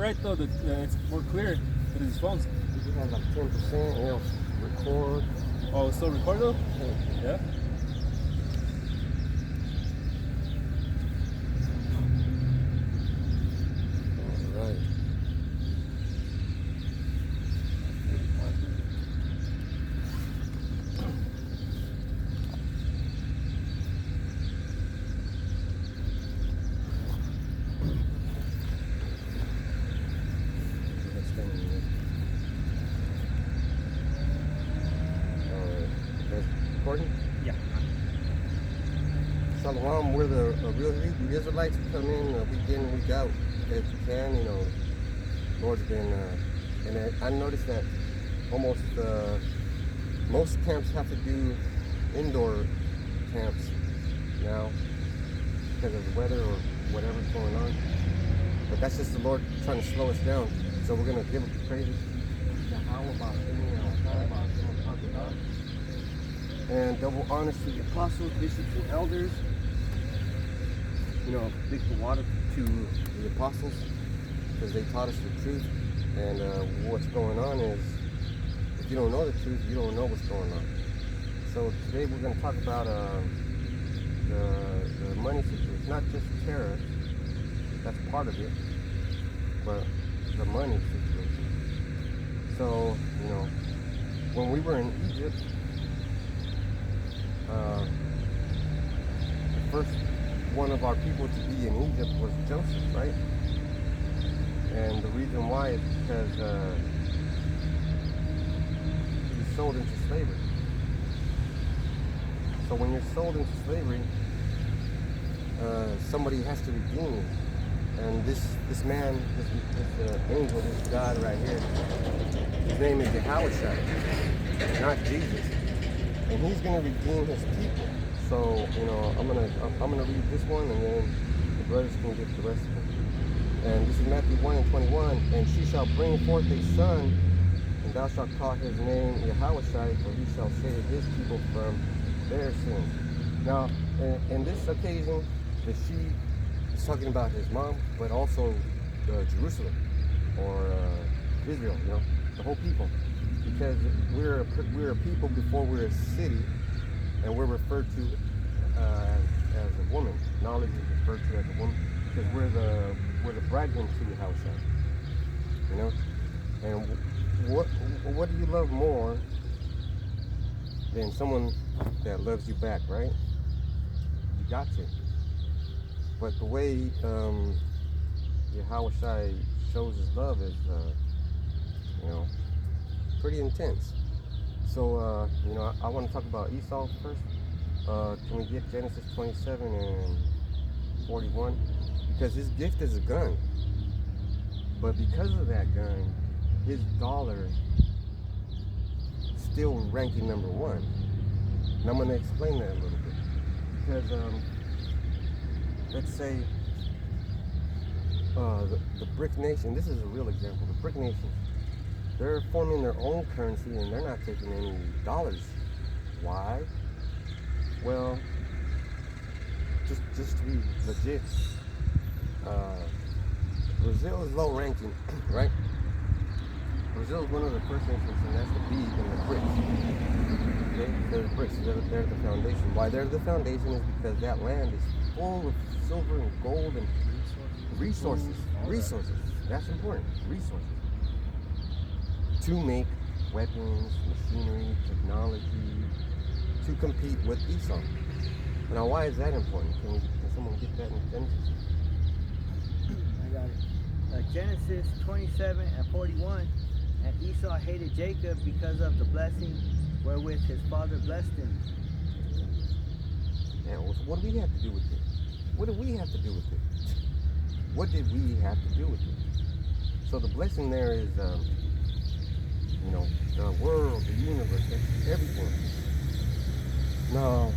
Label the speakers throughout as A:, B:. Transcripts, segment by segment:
A: right though that it's more clear than his phones.
B: You just have like 10% and it'll record.
A: Oh, it's still record though? Yeah.
B: Alright. Recording?
A: Yeah.
B: Shalom, we're the real Hebrew Israelites. We come in week in, week out as we can. You know, Lord's been, and I noticed that almost most camps have to do indoor camps now because of the weather or whatever's going on. But that's just the Lord trying to slow us down. So we're going to give praise to how about and double honors to the apostles, bishops, and elders. You know, big water to the apostles because they taught us the truth. And what's going on is, if you don't know the truth, you don't know what's going on. So today we're going to talk about the money situation, not just terror. That's part of it, but the money situation. So, you know, when we were in Egypt, the first one of our people to be in Egypt was Joseph, right? And the reason why is because he was sold into slavery. So when you're sold into slavery, somebody has to redeem you. And this man, this angel, this God right here, his name is Yahweh, not Jesus. And he's going to redeem his people. So, you know, I'm gonna read this one, and then the brothers can get the rest of it. And this is Matthew 1:21. And she shall bring forth a son, and thou shalt call his name Yahweh, for he shall save his people from their sins. Now, in this occasion, the she is talking about his mom, but also Jerusalem or Israel. You know, the whole people. Because we're a people before we're a city, and we're referred to as a woman. Knowledge is referred to as a woman because we're the bridegroom to the house, you know. And what do you love more than someone that loves you back, right? You got to. But the way Yahweh shows his love is, you know, pretty intense. So, you know, I want to talk about Esau first. Can we get Genesis 27 and 41? Because his gift is a gun. But because of that gun, his dollar still ranking number one. And I'm going to explain that a little bit. Because, let's say, the BRIC nation, this is a real example, the BRIC nation, they're forming their own currency and they're not taking any dollars. Why? Well, just to be legit, Brazil is low ranking, right? Brazil is one of the first nations, and that's the B in the BRICS. Okay? They're the BRICS, they're the foundation. Why they're the foundation is because that land is full of silver and gold and resources. Resources. That's important. Resources. To make weapons, machinery, technology, to compete with Esau. Now, why is that important? Can someone get that in Genesis?
C: I got it. Genesis 27 and 41. And Esau hated Jacob because of the blessing wherewith his father blessed him.
B: Yeah, well, so what do we have to do with it? What do we have to do with it? What did we have to do with it? So the blessing there is, you know, the world, the universe, everything. Now,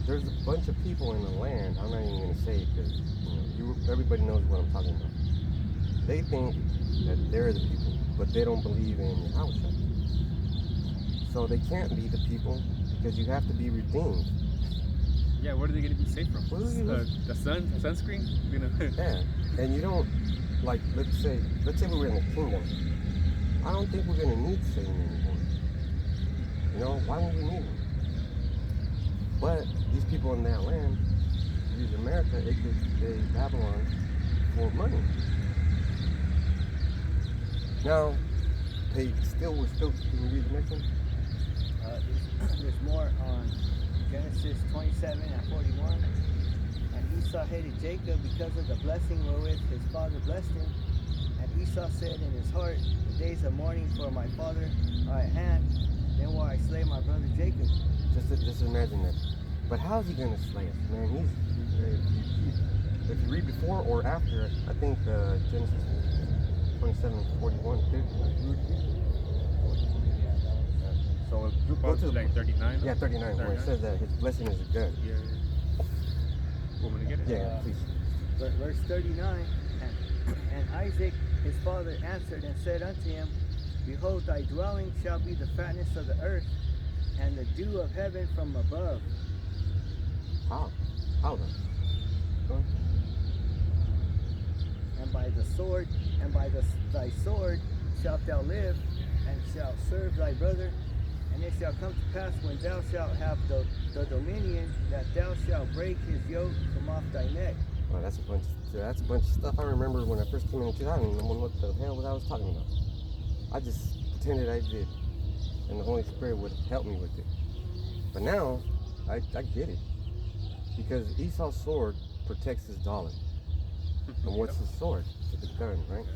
B: there's a bunch of people in the land. I'm not even going to say it because, you know, everybody knows what I'm talking about. They think that they're the people, but they don't believe in Yahweh. So they can't be the people because you have to be redeemed.
A: Yeah, what are they going to be safe from?
B: Well,
A: the sunscreen? You know.
B: Yeah, and you don't like let's say we were in the kingdom. I don't think we're gonna need Satan anymore. You know, why would we need him? But these people in that land use America, aka Babylon, for money. Now, we're still, can you read the next one?
C: There's more on Genesis 27 and 41. And Esau hated Jacob because of the blessing wherewith his father blessed him. And Esau said in his heart, the days of mourning for my father are at hand, then will I slay my brother Jacob.
B: Just imagine that. But how is he going to slay us, man? If you read before or after, I think Genesis 27:41 too.
A: So go to like 39?
B: Yeah, 39, where it says that his blessing is a gun.
A: Yeah. Want me to get it?
B: Yeah, please.
C: Verse 39, and Isaac his father answered and said unto him, Behold, thy dwelling shall be the fatness of the earth, and the dew of heaven from above.
B: How? How then?
C: And by the sword, and by thy sword shalt thou live, and shalt serve thy brother. And it shall come to pass when thou shalt have the dominion, that thou shalt break his yoke from off thy neck.
B: Well, that's a bunch of stuff I remember when I first came into. I don't even know what the hell I was talking about. I just pretended I did, and the Holy Spirit would help me with it. But now, I get it. Because Esau's sword protects his dollar. And what's his sword? It's a gun, right?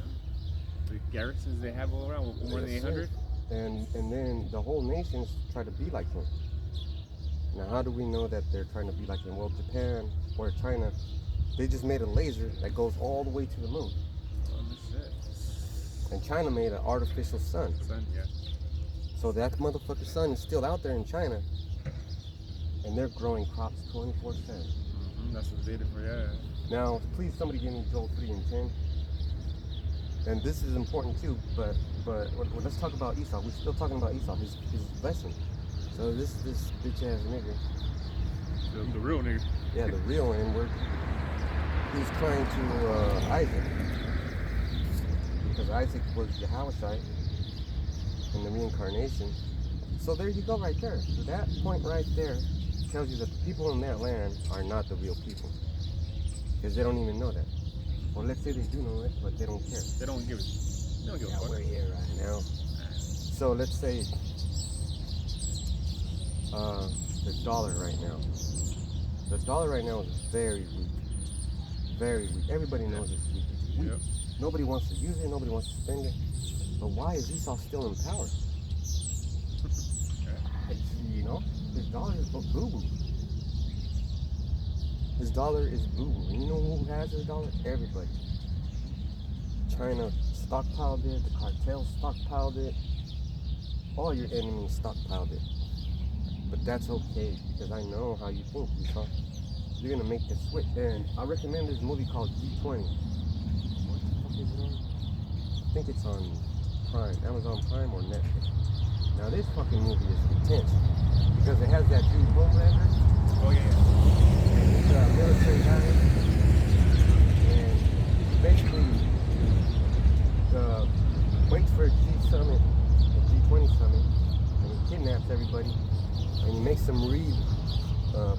A: The garrisons they have all around, more than 800?
B: And then the whole nations try to be like him. Now, how do we know that they're trying to be like him? Well, Japan or China, they just made a laser that goes all the way to the moon.
A: Oh, shit.
B: And China made an artificial sun.
A: Sun, yeah.
B: So that motherfucking sun is still out there in China, and they're growing crops 24/7.
A: That's what they did for, yeah.
B: Now, please, somebody give me Joel 3 and 10. And this is important too, but let's talk about Esau. We're still talking about Esau, his blessing. So this bitch ass nigga.
A: The real nigga.
B: Yeah, the real N-word. He's crying to Isaac. Because Isaac was the Hawashite in the reincarnation. So there you go right there. So that point right there tells you that the people in that land are not the real people. Because they don't even know that. Or let's say they do know it, but they don't care.
A: They don't give a fuck.
B: We're here right now. So let's say the dollar right now. The dollar right now is very weak. Very weak. Everybody knows it's weak. It's weak.
A: Yep.
B: Nobody wants to use it. Nobody wants to spend it. But why is Esau still in power? You know, his dollar is boo-boo. His dollar is boo-boo. And you know who has his dollar? Everybody. China stockpiled it. The cartels stockpiled it. All your enemies stockpiled it. But that's okay, because I know how you think, Esau. You're gonna make the switch. And I recommend this movie called G20. What the fuck is it on? I think it's on Prime, Amazon Prime or Netflix. Now this fucking movie is intense because it has that dude Homelander.
A: Oh yeah.
B: And he's a military guy. And basically waits for a G20 summit, and he kidnaps everybody, and he makes them read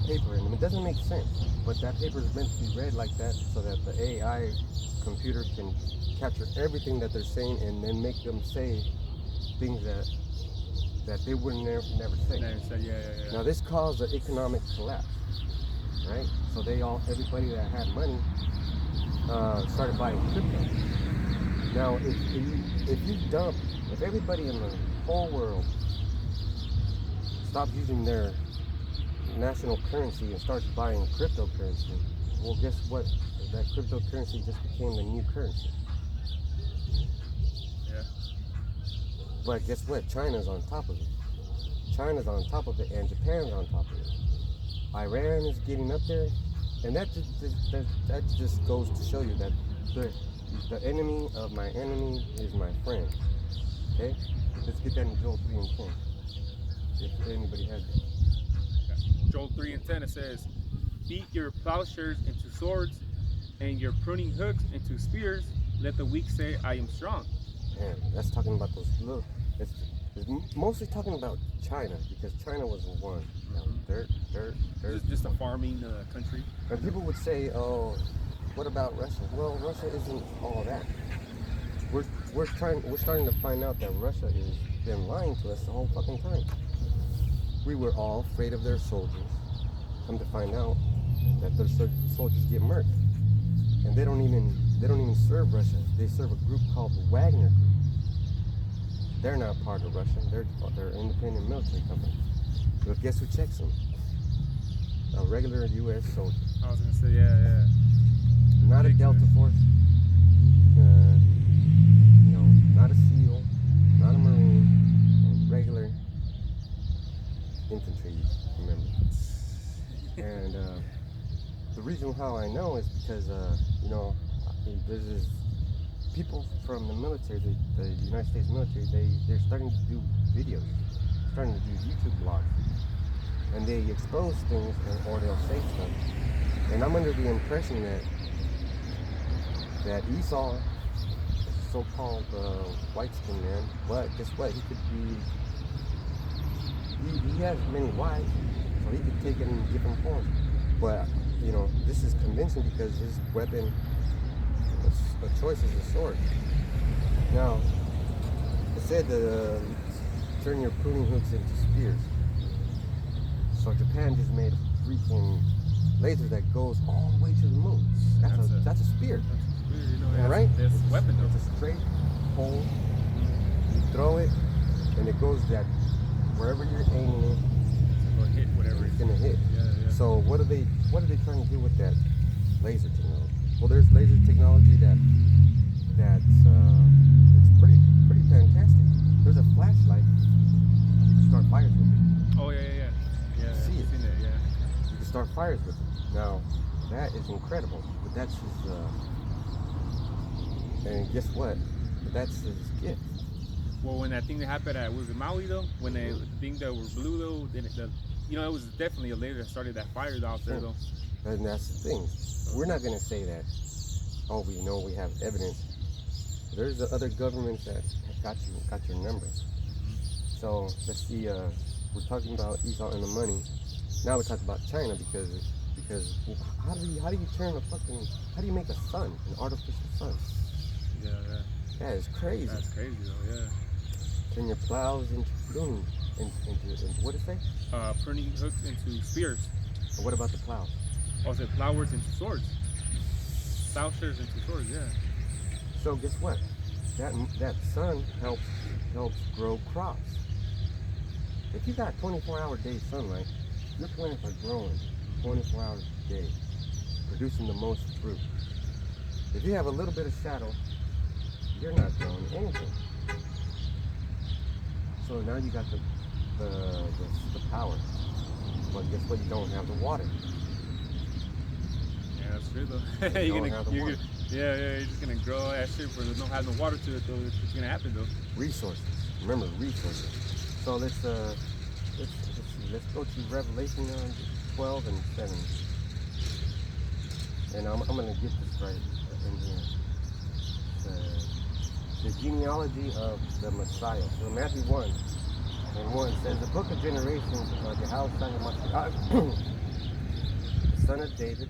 B: paper, and it doesn't make sense, but that paper is meant to be read like that so that the AI computer can capture everything that they're saying and then make them say things that they would never say.
A: Yeah.
B: Now this caused an economic collapse, right? So everybody that had money started buying crypto. Now if everybody in the whole world stopped using their national currency and starts buying cryptocurrency, well, guess what? That cryptocurrency just became the new currency.
A: Yeah.
B: But guess what? China's on top of it. China's on top of it, and Japan's on top of it. Iran is getting up there, and that just goes to show you that the enemy of my enemy is my friend. Okay? Let's get that in Joel 3 and 10. If anybody has it.
A: Joel 3 and 10, it says, beat your plowshares into swords and your pruning hooks into spears. let the weak say, I am strong.
B: Man, that's talking about those little. It's mostly talking about China because China was the one. Dirt.
A: It's just a farming country.
B: And people would say, "Oh, what about Russia?" Well, Russia isn't all that. We're starting to find out that Russia has been lying to us the whole fucking time. We were all afraid of their soldiers. Come to find out that their soldiers get murked, and they don't even serve Russia. They serve a group called the Wagner Group. They're not part of Russia. They're an independent military company. But guess who checks them? A regular U.S. soldier.
A: I was gonna say, yeah.
B: Not a Delta Force. Not a SEAL. Not a Marine. A regular infantry member. And the reason how I know is because there's this people from the military, the United States military, they're starting to do videos, starting to do YouTube blogs, and they expose things or they'll say stuff. And I'm under the impression that Esau, so-called white-skinned man, but guess what? He could be. He has many wives, so he could take it in different forms. But this is convincing because his weapon. The choice is a sword. Now, it said to turn your pruning hooks into spears. So Japan just made a freaking laser that goes all the way to the moon. That's a spear.
A: That's a spear,
B: Right?
A: It's a weapon, though.
B: It's a straight pole. You throw it, and it goes that wherever you're aiming it.
A: It's gonna hit whatever
B: it's gonna hit.
A: Yeah.
B: So what are they trying to do with that laser technology? Well, there's laser technology that's it's pretty fantastic. There's a flashlight. You can start fires with it.
A: Oh yeah.
B: See it?
A: Seen that, yeah.
B: You can start fires with it. Now, that is incredible. But that's his. And guess what? That's his gift.
A: Well, when that thing that happened at was it Maui though, when the thing that was blue though, then it was definitely a laser that started that fire out there though.
B: And that's the thing. We're not gonna say that. Oh, we know we have evidence. There's the other governments that got your number. So let's see. We're talking about Esau and the money. Now we're talking about China because how do you make a sun, an artificial sun?
A: Yeah.
B: That is crazy.
A: That's crazy though, yeah.
B: Turn your plows into pruning, into what did it say?
A: Pruning hooks into spears.
B: And what about the plows?
A: Also, plowers into swords. Plowshares into swords, yeah.
B: So guess what? That sun helps grow crops. If you got 24-hour day sunlight, your plants are growing 24 hours a day, producing the most fruit. If you have a little bit of shadow, you're not growing anything. So now you got the power. But guess what? You don't have the water.
A: Yeah, that's true though. You're just gonna grow that shit but there's no have no water to it though. It's gonna happen though.
B: Resources. Remember, resources. So let's go to Revelation 12 and 7. And I'm gonna get this right in here. The genealogy of the Messiah. So Matthew 1 and 1 says the book of generations of the son of David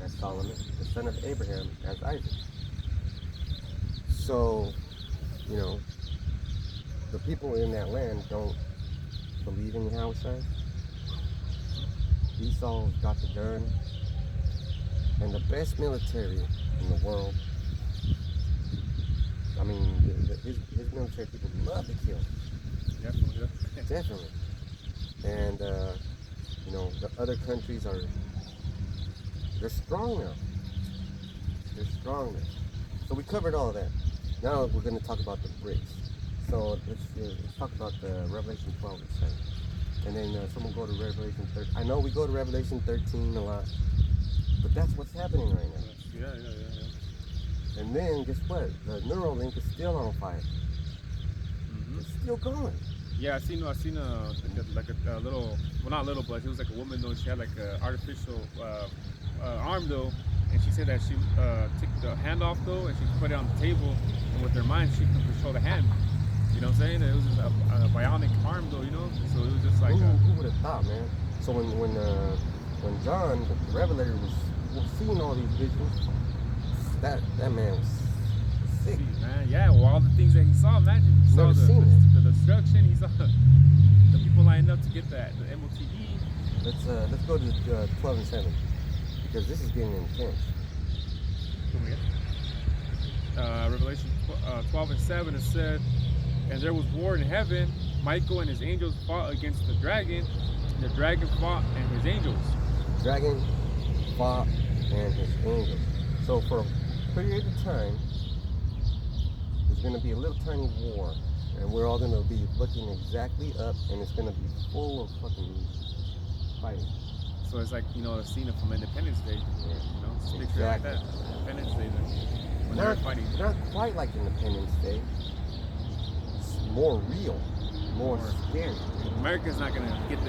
B: as Solomon, the son of Abraham as Isaac. So, the people in that land don't believe in Yahushua. Esau got the gun, and the best military in the world. I mean, his military people love to kill.
A: Definitely.
B: Definitely. And the other countries they're strong now. They're strong now. So we covered all of that. Now we're going to talk about the BRICS. So let's talk about the Revelation 12 and 7. And then someone go to Revelation 13. I know we go to Revelation 13 a lot, but that's what's happening right now.
A: Yeah.
B: And then guess what? The Neuralink is still on fire.
A: Mm-hmm.
B: It's still going.
A: Yeah, I seen like a little, well not little, but it was like a woman though. She had like an artificial arm though, and she said that she took the hand off though, and she put it on the table, and with her mind she can control the hand. You know what I'm saying? It was just a bionic arm though, you know. So it was just like
B: who would have thought, man? So when John the Revelator was seeing all these visions, that man was sick.
A: Man, yeah. Well, all the things that he saw, imagine he saw
B: Never
A: the
B: seen it.
A: the destruction. He saw the people lining up to get the MOTV.
B: Let's go to 12 and 7 because this is getting intense.
A: Revelation 12 and 7, it said, and there was war in heaven. Michael and his angels fought against the dragon. The dragon fought and his angels.
B: Dragon fought and his angels. So for a period of time, there's going to be a little tiny war, and we're all going to be looking exactly up, and it's going to be full of fucking fighting.
A: So it's like, you know, a scene from Independence Day.
B: Yeah.
A: You know, just picture it like that. Independence Day, when they're fighting.
B: Not quite like Independence Day. It's more real, more scary.
A: America's not gonna get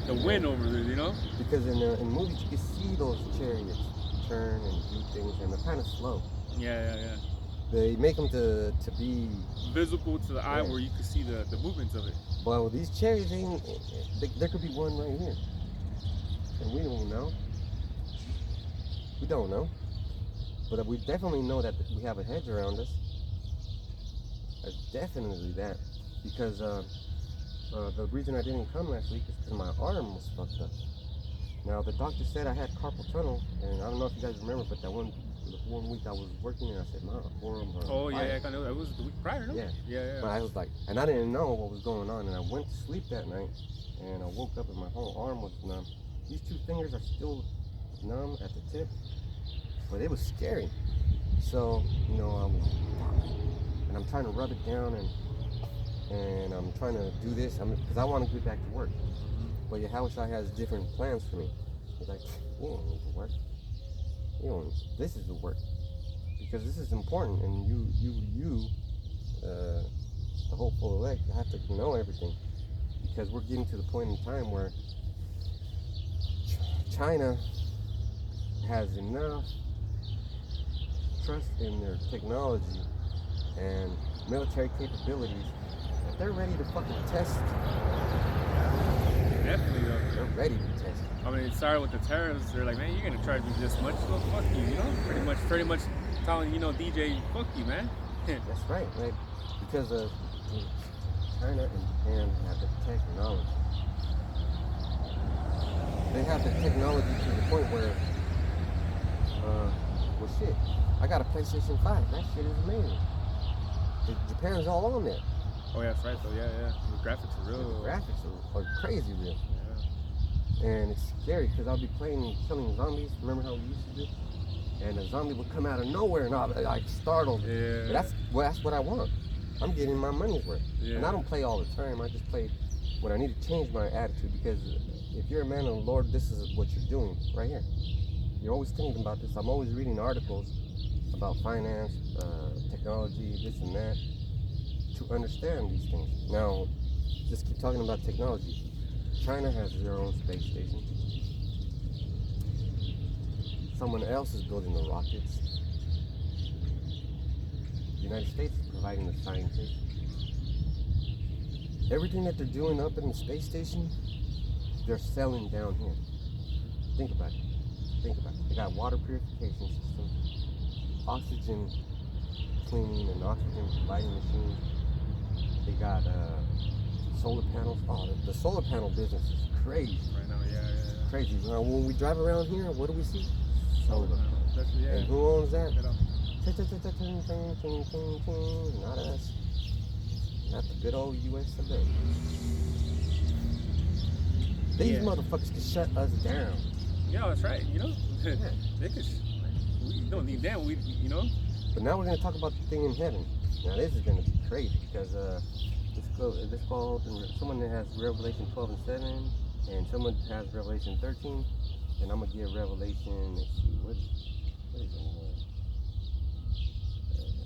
A: the win over this, you know?
B: Because in movies you can see those chariots turn and do things, and they're kind of slow.
A: Yeah.
B: They make them to be
A: visible to the eye, where you can see the movements of it.
B: Well, these chariots ain't. There could be one right here, and we don't know. We don't know, but we definitely know that we have a hedge around us. Definitely that, because the reason I didn't come last week is because my arm was fucked up. Now the doctor said I had carpal tunnel, and I don't know if you guys remember, but the one week I was working and I said my forearm.
A: Oh yeah, I know. That was the week prior, no? Yeah.
B: But I was like, and I didn't know what was going on, and I went to sleep that night, and I woke up and my whole arm was numb. These two fingers are still numb at the tip, but it was scary. So you know, and I'm trying to rub it down, and I'm trying to do this, because I want to get back to work. But Yahushua has different plans for me. He's like, you don't need to work. This is the work, because this is important, and you, the hopeful elect, have to know everything, because we're getting to the point in time where China has enough trust in their technology and military capabilities that they're ready to fucking test.
A: Definitely though.
B: They're ready to test.
A: I mean, it started with the terrorists. They're like, man, you're gonna charge me this much? Well, fuck you, you know? Pretty much telling, you know, DJ, fuck you, man.
B: That's right, right? Because China and Japan have the technology. They have the technology to the point where, well, shit. I got a PlayStation 5. That shit is amazing. Japan's all on that.
A: Oh yeah, that's right though. Yeah. The graphics are real.
B: The graphics are crazy real. And it's scary because I'll be playing killing zombies. Remember how we used to do? And a zombie would come out of nowhere and I'll be like startled.
A: Yeah.
B: But that's what I want. I'm getting my money's worth.
A: Yeah.
B: And I don't play all the time. I just play when I need to change my attitude, because if you're a man of the Lord, this is what you're doing right here. You're always thinking about this. I'm always reading articles about finance, technology, this and that, to understand these things. Now, just keep talking about technology. China has their own space station. Someone else is building the rockets. The United States is providing the scientists. Everything that they're doing up in the space station, they're selling down here. Think about it. They got water purification systems, oxygen cleaning and oxygen providing machines. They got solar panels. Oh, the solar panel business is crazy.
A: Right now, yeah.
B: Crazy. Now, when we drive around here, what do we see? Solar.
A: Yeah.
B: And who owns that?
A: You know.
B: Not us. Not the good old US of A. These motherfuckers can shut us down.
A: Yeah, that's right. You know, they could. We don't need them. You know.
B: But now we're gonna talk about the thing in heaven. Now this is gonna be crazy because let's go open. Someone that has Revelation 12 and 7, and someone has Revelation 13, and I'm gonna give Revelation. Let's see what is it?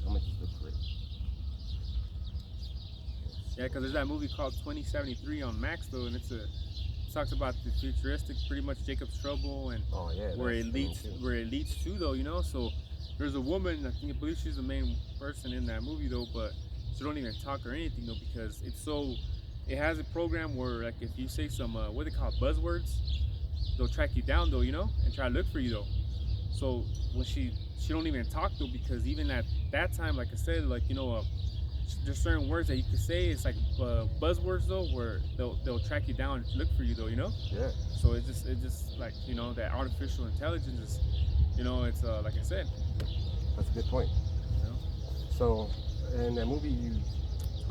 B: I'm gonna just look for it.
A: Yeah, because there's that movie called 2073 on Max though, and it's talks about the futuristic, pretty much Jacob's trouble and
B: Oh yeah.
A: where it
B: that's
A: leads
B: true, too.
A: where it leads to though, you know. So there's a woman, I believe she's the main person in that movie though, but she don't even talk or anything though because it has a program where like if you say some what they call buzzwords, they'll track you down though, you know, and try to look for you though. So when she don't even talk though because even at that time, like I said, like you know, there's certain words that you can say. It's like buzzwords though, where they'll track you down and look for you though, you know.
B: Yeah.
A: So it's just like you know that artificial intelligence is, you know, it's like I said,
B: That's a good point.
A: you know,
B: So, in that movie you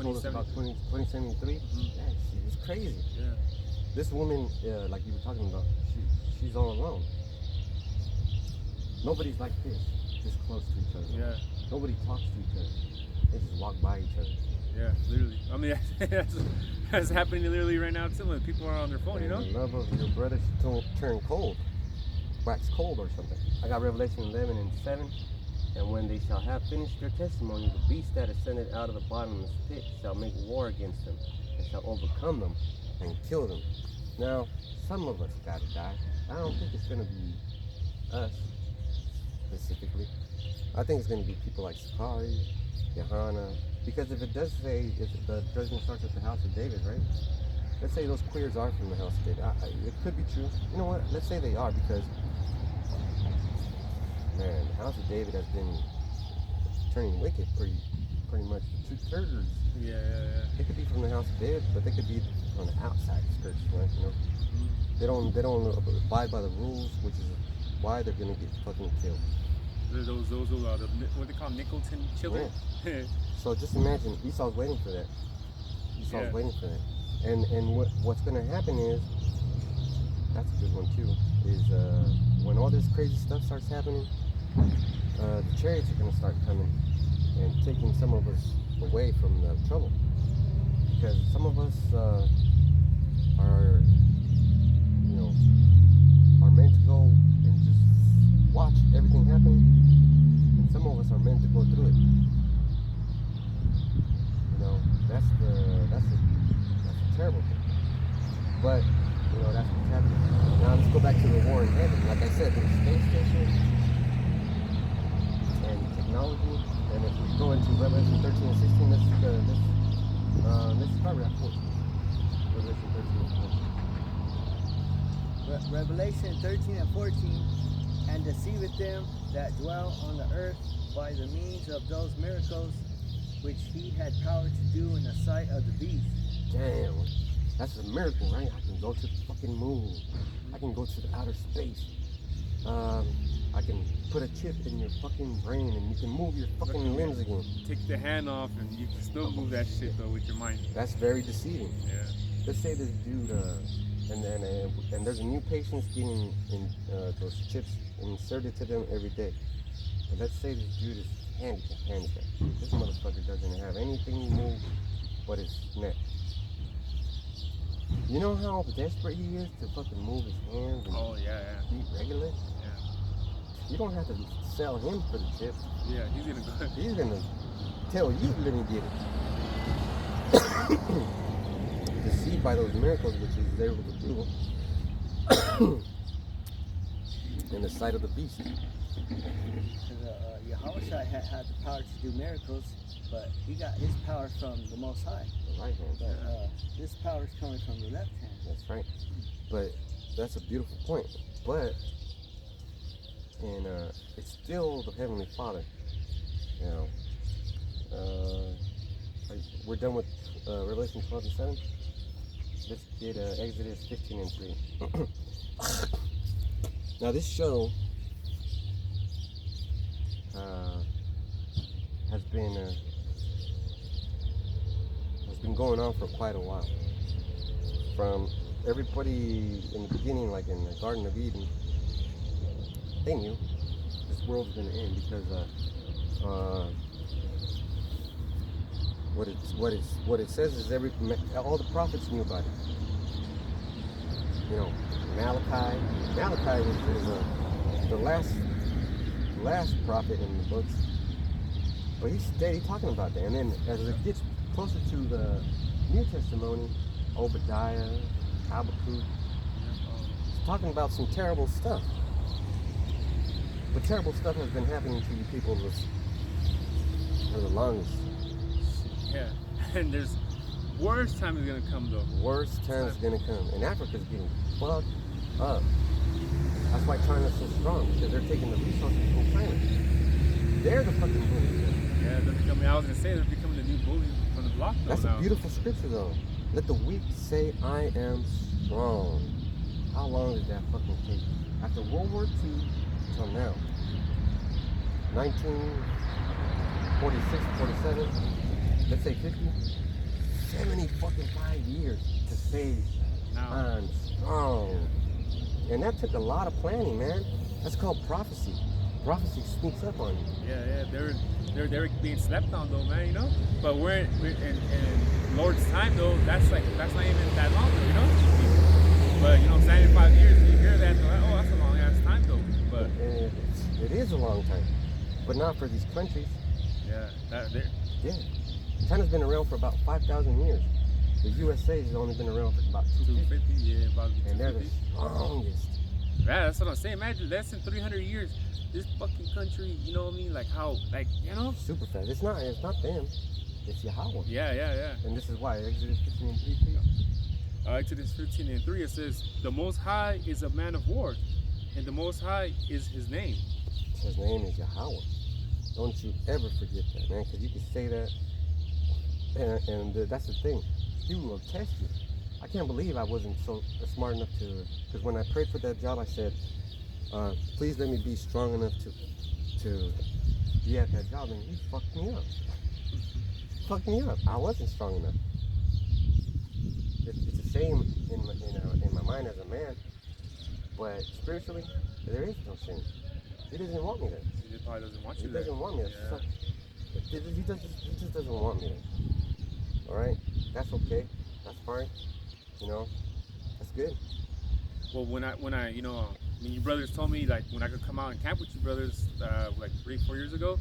B: told us about 2073,
A: Mhm.
B: yeah, she was crazy.
A: Yeah.
B: This woman, like you were talking about, she's all alone. Nobody's like this close to each other.
A: Yeah.
B: Nobody talks to each other. They just walk by each other.
A: Yeah, literally. I mean, that's happening literally right now too. When people are on their phone, you know.
B: The love of your brother should turn cold, wax cold or something. I got Revelation 11:7. And when they shall have finished their testimony, the beast that ascended out of the bottomless pit shall make war against them, and shall overcome them, and kill them. Now, some of us gotta die. I don't think it's gonna be us, specifically. I think it's gonna be people like Sakari, Johanna, because if it does say, if the judgment starts at the house of David, right? Let's say those queers are from the house of David. It could be true. You know what? Let's say they are, because man, the house of David has been turning wicked pretty much. Two-thirders.
A: Yeah.
B: They could be from the house of David, but they could be on the outside skirts, right? You know, they don't abide by the rules, which is why they're gonna get fucking killed.
A: Those are the, what they call Nicholton children. Yeah.
B: So just imagine Esau's waiting for that. Esau's waiting for that, and what's gonna happen is, that's a good one too. Is when all this crazy stuff starts happening, the chariots are gonna start coming and taking some of us away from the trouble, because some of us are, you know, are meant to go and just watch everything happen, and some of us are meant to go through it. You know, that's a terrible thing. But you know, that's what's happening. Now let's go back to the war in heaven. Like I said, there's space station and technology. And if we go into Revelation 13 and 16, let's start with that 14. Revelation 13 and 14.
C: Revelation 13 and 14, and deceiveth them that dwell on the earth by the means of those miracles which he had power to do in the sight of the beast.
B: Damn, that's a miracle, right? I can go to the fucking moon. I can go to the outer space. I can put a chip in your fucking brain and you can move your fucking limbs again.
A: Take the hand off and you can still move that shit though with your mind.
B: That's very deceiving.
A: Yeah.
B: Let's say this dude, and there's a new patient getting those chips inserted to them every day. But let's say this dude is handicapped. This motherfucker doesn't have anything move but his neck. You know how desperate he is to fucking move his hands and eat regular?
A: Yeah.
B: You don't have to sell him for the chips.
A: Yeah, he's gonna go.
B: He's gonna tell you, let me get it. Deceived by those miracles which he's able to do in the sight of the beast.
C: Yahushua had the power to do miracles, but he got his power from the Most High.
B: The right hand.
C: But this power is coming from the left hand.
B: That's right. But that's a beautiful point. But it's still the Heavenly Father. You know, we're done with Revelation 12 and 7. Let's get Exodus 15 and 3. Now this show has been going on for quite a while. From everybody in the beginning, like in the Garden of Eden, they knew this world's gonna end because what it says is all the prophets knew about it. You know, Malachi is the last prophet in the books, but he's steady talking about that. And then as it gets closer to the New Testimony, Obadiah, Habakkuk, talking about some terrible stuff. But terrible stuff has been happening to you people for the longest.
A: Yeah, and there's worse time is gonna come though.
B: Worst time's gonna come. And Africa's getting fucked up. That's why China's so strong, because they're taking the resources from China. They're the fucking bullies.
A: Yeah, they're becoming. I was gonna say they're becoming the new bully from the block.
B: That's
A: now.
B: a beautiful scripture though. Let the weak say, I am strong. How long did that fucking take? After World War II until now. 1946, 47, let's say 50, 70 fucking 5 years to say I'm strong. And that took a lot of planning, man. That's called prophecy. Prophecy sneaks up on you.
A: Yeah, they're being slept on though, man. You know. But we're in Lord's time though. That's not even that long, though, you know. But 75 years, you hear that, like, oh, that's a long ass time though. But
B: it is a long time, but not for these countries.
A: Yeah,
B: yeah. China's been around for about 5,000 years. The USA has only been around for about 250.
A: Yeah, about 250.
B: And they're the strongest.
A: Yeah, that's what I'm saying. Imagine less than 300 years. This fucking country, you know what I mean? Like how,
B: Super fast. It's not them. It's Yahweh.
A: Yeah.
B: And this is why Exodus 15:3.
A: Exodus 15:3, it says, the Most High is a man of war, and the Most High is his name.
B: His name is Yahweh. Don't you ever forget that, man, because you can say that, and that's the thing. People will test you. I can't believe I wasn't so smart enough to, because when I prayed for that job, I said, please let me be strong enough to be at that job, and he fucked me up. Fucked me up. I wasn't strong enough. It's a shame in my mind as a man, but spiritually, there is no shame. He doesn't want me there.
A: He probably doesn't want you
B: He
A: there.
B: doesn't want me there.
A: Yeah.
B: He just doesn't want me there. All right, that's okay. That's fine. That's good.
A: Well, when you brothers told me like when I could come out and camp with you brothers like 3-4 years ago,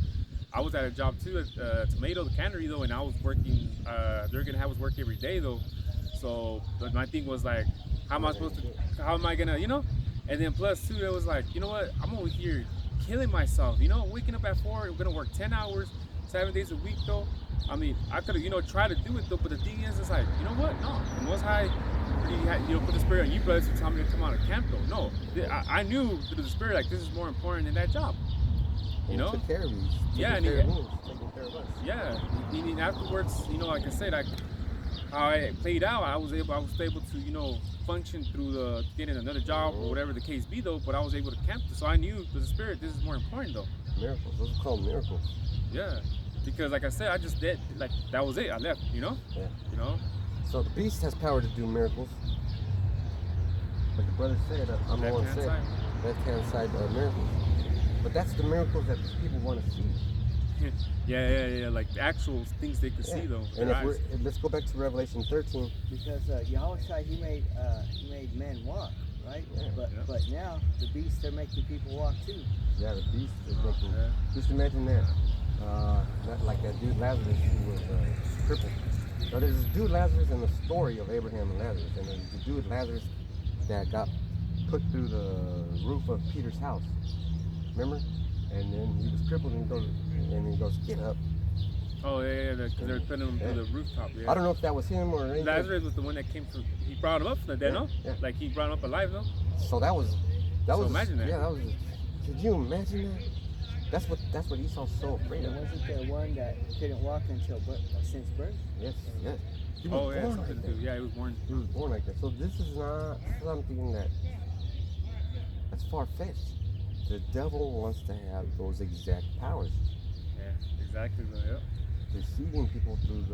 A: I was at a job too at Tomato, the cannery though, and I was working. They're gonna have us work every day though. So but my thing was like, how am I gonna, And then plus too, it was like, you know what? I'm over here killing myself. Waking up at 4, we're gonna work 10 hours, 7 days a week though. I mean, I could have, tried to do it though, but the thing is, it's like, you know what? No, the Most High, put the spirit on you brothers to tell me to come out of camp though. No, I knew through the spirit like this is more important than that job.
B: He took care of me.
A: Yeah,
B: taking care of us.
A: Yeah, and afterwards, like I said, how I played out, I was able to, function through getting another job or whatever the case be though. But I was able to camp, so I knew through the spirit this is more important though.
B: Miracles. Those are called miracles.
A: Yeah, because like I said, I just did that was it. I left,
B: Yeah.
A: So
B: the beast has power to do miracles. Like the brother said, I'm the one said, left-hand side miracles. But that's the miracles that people want to see.
A: Yeah, like the actual things they could see though.
B: And let's go back to Revelation 13.
C: Because Yahushua, he made men walk, right?
B: Yeah.
C: But now the beasts, they're making people walk too.
B: Yeah, the beast is making. Just imagine that. Like that dude Lazarus who was crippled. Now there's this dude Lazarus in the story of Abraham and Lazarus, and there's the dude Lazarus that got put through the roof of Peter's house. Remember? And then he was crippled, and he goes, get up.
A: Oh yeah, because they're putting him through the rooftop. Yeah.
B: I don't know if that was him or anything.
A: Lazarus was the one that came through. He brought him up from the dead, no?
B: Yeah.
A: Like he brought him up alive, no?
B: So that was.
A: Imagine that.
B: Yeah, that was. Could you imagine that? That's what Esau's so afraid of.
C: Wasn't there one that couldn't walk since birth?
B: Yes. He was
A: Oh yeah,
B: born
A: something
B: like
A: to do.
B: that.
A: Yeah, he was born.
B: He was born like that. So this is not something that's far-fetched. The devil wants to have those exact powers.
A: Yeah, exactly. Yeah.
B: Deceiving people through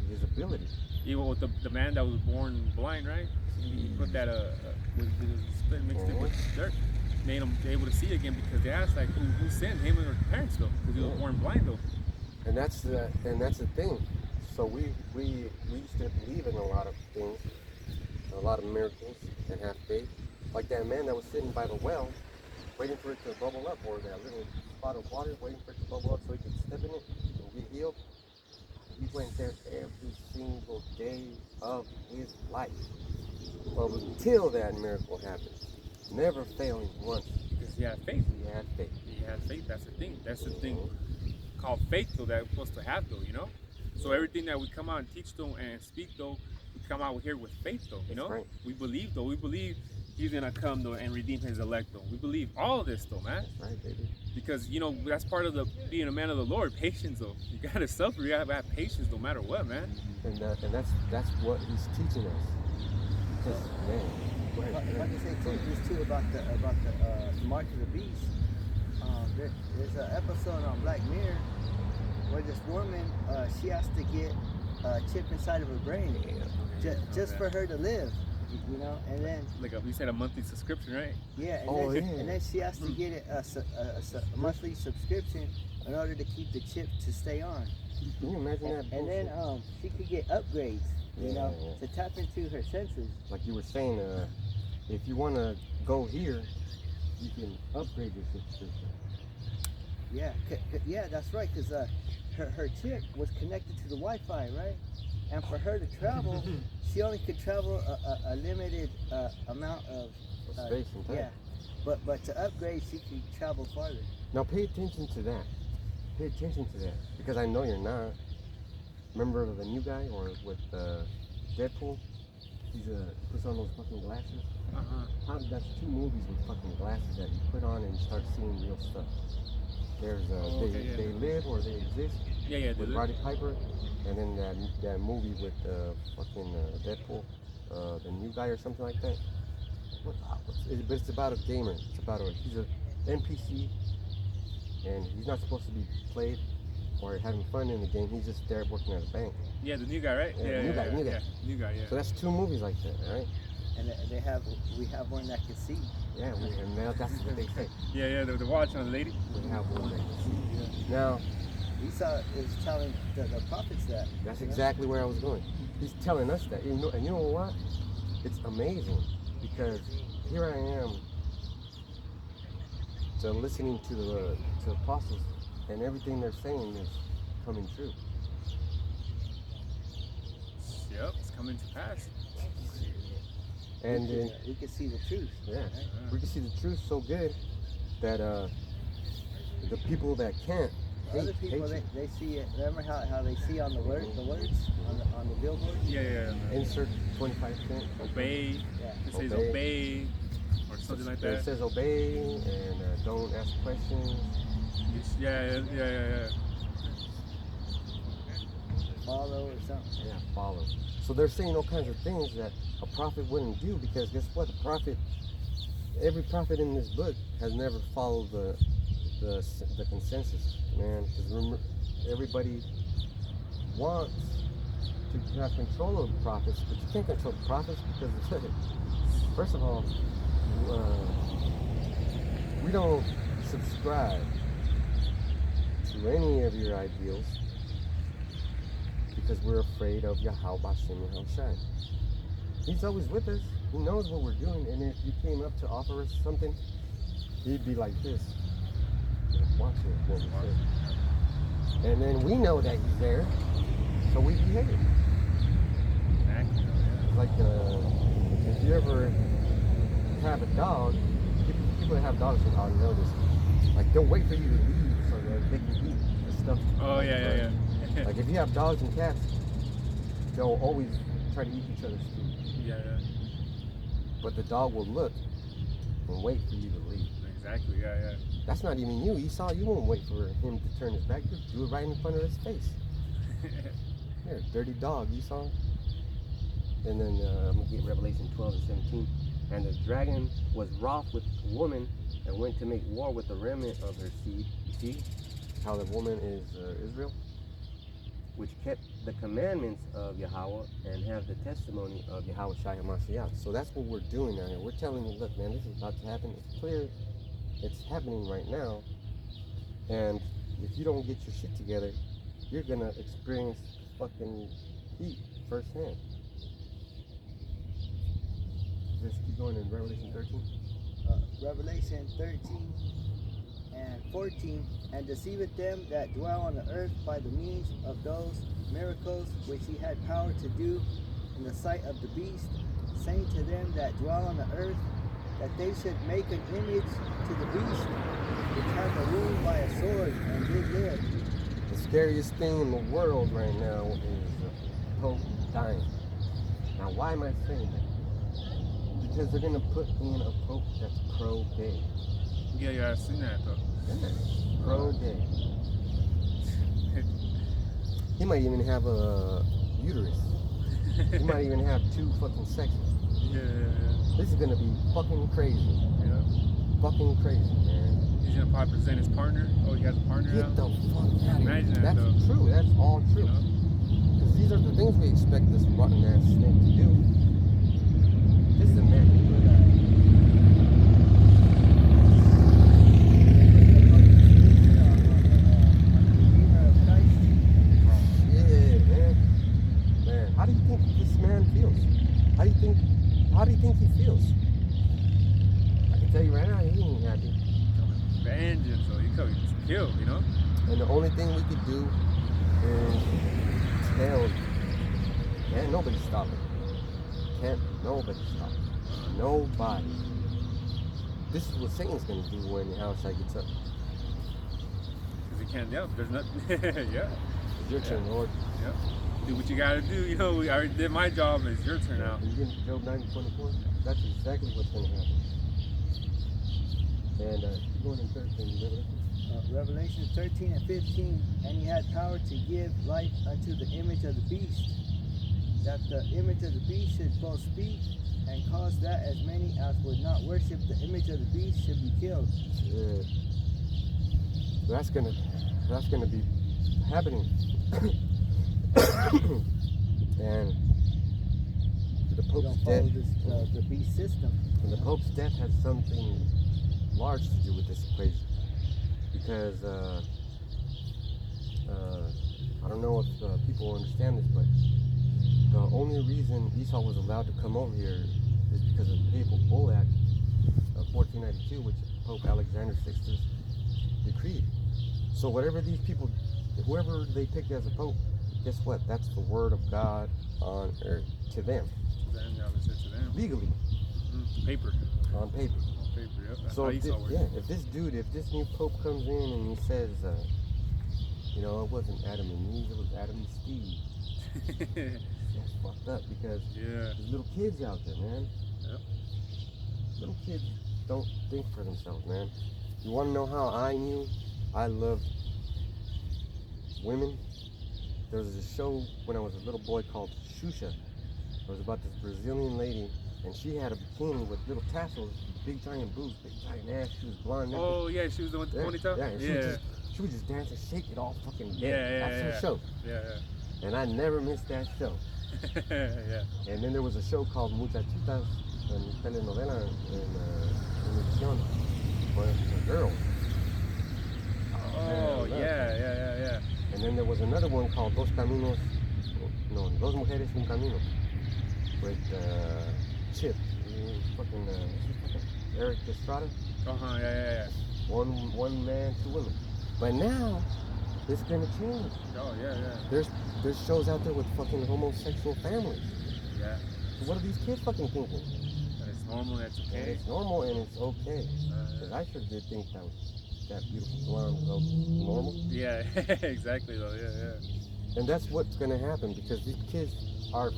B: his ability.
A: Even with the man that was born blind, right? He put that with his spit mixed it with dirt, made him able to see again because they asked like who sinned, him or his parents though, because he was born blind though.
B: And that's the thing. So we used to believe in a lot of things, a lot of miracles, and have faith. Like that man that was sitting by the well, waiting for it to bubble up, or that little spot of water, waiting for it to bubble up so he could step in it and get healed. He went there every single day of his life. Well, until that miracle happened. never failing once.
A: Because he had faith.
B: He had faith.
A: He had faith. That's the thing. That's the thing called faith, though, that we're supposed to have, though, you know? So everything that we come out and teach, though, and speak, though, we come out here with faith, though, you know?
B: Right.
A: We believe, though. We believe he's going to come, though, and redeem his elect, though. We believe all of this, though, man.
B: That's right, baby.
A: Because, you know, that's part of the being a man of the Lord. Patience, though. You got to suffer. You got to have patience no matter what, man.
B: And that's what he's teaching us. Because, man, go ahead.
C: If I can say too, just too about the mark of the beast. There's an episode on Black Mirror where this woman she has to get a chip inside of her brain just for her to live, you know. And then
A: You said a monthly subscription, right?
C: yeah, and then she has to get a monthly subscription in order to keep the chip to stay on.
B: Can you imagine that?
C: And then she could get upgrades, you know,
B: Yeah.
C: to tap into her senses.
B: Like you were saying, if you want to go here, you can upgrade your subscription.
C: Yeah, that's right. Cause her chip was connected to the Wi-Fi, right? And for her to travel, she only could travel a limited amount of
B: Space and time.
C: yeah. But to upgrade, she could travel farther.
B: Now pay attention to that. Pay attention to that. Because I know you're not. Remember the new guy or with Deadpool? He puts on those fucking glasses. That's 2 movies with fucking glasses that you put on and you start seeing real stuff. There's They Live or They Exist with Roddy Piper, and then that movie with fucking Deadpool, the new guy or something like that. But it's about a gamer. It's about he's an NPC, and he's not supposed to be played or having fun in the game. He's just there working at a bank.
A: Yeah, the new guy, right?
B: Yeah, new guy.
A: New guy, yeah.
B: So that's 2 movies like that, right?
C: And we have one that can see.
B: Yeah, and now that's what they say.
A: Yeah, the watch on the lady.
B: We have one that can see. Now,
C: Esau is telling the prophets that.
B: that's exactly where I was going. He's telling us that. And you know what? It's amazing because here I am listening to the apostles, and everything they're saying is coming true.
A: Yep, it's coming to pass.
B: And then,
C: we can see the truth.
B: yeah,
C: right?
B: we can see the truth so good that the people that can't
C: Other people
B: hate
C: they see it. Remember how they see on the words on the billboard?
A: Yeah.
B: insert 25 cents.
A: Obey.
C: Yeah.
A: It says
B: Obey.
A: obey or something like
B: It
A: that.
B: says obey and don't ask questions.
A: Yeah.
C: Follow or something.
B: Yeah, follow. So they're saying all kinds of things that a prophet wouldn't do because guess what? Every prophet in this book has never followed the consensus, man. Because everybody wants to have control of the prophets, but you can't control the prophets because first of all, we don't subscribe to any of your ideals because we're afraid of Yahweh Bashem Yahushai. He's always with us. He knows what we're doing, and if you came up to offer us something, he'd be like this. Watching what we say. And then we know that he's there, so we behave.
A: Exactly.
B: It's like if you ever have a dog, people that have dogs already know this. Like they'll wait for you to leave so that they can eat the stuff.
A: Oh yeah.
B: Like if you have dogs and cats, they'll always try to eat each other's food.
A: Yeah.
B: But the dog will look and wait for you to leave.
A: Exactly. Yeah.
B: That's not even you. Esau, you won't wait for him to turn his back. You do it right in front of his face. Here, dirty dog, Esau. And then I'm going to get Revelation 12 and 17. And the dragon was wroth with the woman and went to make war with the remnant of her seed. You see how the woman is Israel? Which kept the commandments of Yahweh and have the testimony of Yahweh Shai HaMashiach. So that's what we're doing now here. We're telling you, look, man, this is about to happen. It's clear. It's happening right now. And if you don't get your shit together, you're going to experience fucking heat firsthand. Let's keep going in Revelation 13.
C: Revelation 13 and 14, and deceiveth them that dwell on the earth by the means of those miracles which he had power to do in the sight of the beast, saying to them that dwell on the earth, that they should make an image to the beast, which had a wound by a sword and did live.
B: The scariest thing in the world right now is Pope dying. Now, why am I saying that? Because they're gonna put in a Pope that's pro-gay.
A: Yeah, I've seen that though.
B: Yeah, pro-gay. He might even have a uterus. He might even have 2 fucking sexes.
A: Yeah.
B: This is gonna be fucking crazy.
A: Yeah.
B: Fucking crazy, man.
A: He's gonna probably present his partner. Oh, he has a partner
B: Get
A: now.
B: the fuck out of here.
A: Imagine that,
B: That's
A: though.
B: true. That's all true.
A: You know?
B: Because these are the things we expect this rotten ass snake to do. Just imagine. Yeah, man. Man, how do you think this man feels? How do you think he feels? I can tell you right now, he ain't happy.
A: Vengeance, so he could just kill, you know?
B: And the only thing we could do is tell him. Can't nobody stop it. Can't nobody stop it. Nobody. This is what Satan's gonna do when Yahushua gets up.
A: Because he can't, yeah, there's nothing, yeah.
B: It's your turn, Lord.
A: Yep. Do what you gotta do, you know, I already did my job, it's your turn now.
B: Can you get into Job 9:24? That's exactly what's gonna happen. And keep going in 13,
C: Revelation 13 and 15, and he had power to give life unto the image of the beast, that the image of the beast should both speak and cause that as many as would not worship the image of the beast should be killed.
B: Yeah. That's gonna be happening. And the
C: We
B: Pope's
C: don't follow
B: death.
C: this, the beast system.
B: And the Pope's death has something large to do with this equation, because I don't know if people understand this, but the only reason Esau was allowed to come over here is because of the Papal Bull Act of 1492, which Pope Alexander VI decreed. So whatever these people, whoever they picked as a pope, guess what? That's the word of God on earth to them,
A: Then, yeah, they said to them.
B: legally,
A: Paper.
B: on paper.
A: On paper, yep. That's
B: So
A: how
B: if
A: Esau
B: this,
A: works.
B: if this new pope comes in and he says, you know, it wasn't Adam and Eve, it was Adam and Steve. That's fucked up, because
A: Yeah.
B: there's little kids out there, man.
A: Yep.
B: Little kids don't think for themselves, man. You want to know how I knew I loved women? There was a show when I was a little boy called Xuxa. It was about this Brazilian lady, and she had a bikini with little tassels, big giant boobs, big giant ass. She was blonde.
A: Oh, yeah, she was the one with the ponytail?
B: Yeah, and
A: Yeah.
B: she would just dance and shake it all fucking day.
A: Yeah,
B: That's her
A: yeah.
B: show.
A: Yeah,
B: And I never missed that show.
A: yeah.
B: And then there was a show called Muchachitas, a telenovela en Univision, for girls.
A: Oh, yeah.
B: And then there was another one called Dos Caminos, no, Dos Mujeres, Un Camino, with Chip, fucking Eric Estrada.
A: Uh-huh, yeah.
B: One man, 2 women. But now, it's gonna change.
A: Oh, yeah.
B: There's shows out there with fucking homosexual families.
A: Yeah.
B: So what are these kids fucking thinking?
A: And it's normal, that's
B: And
A: okay.
B: it's normal and it's okay. Because I sure did think that beautiful blonde was normal.
A: Yeah, exactly though, yeah.
B: And that's what's gonna happen, because these kids are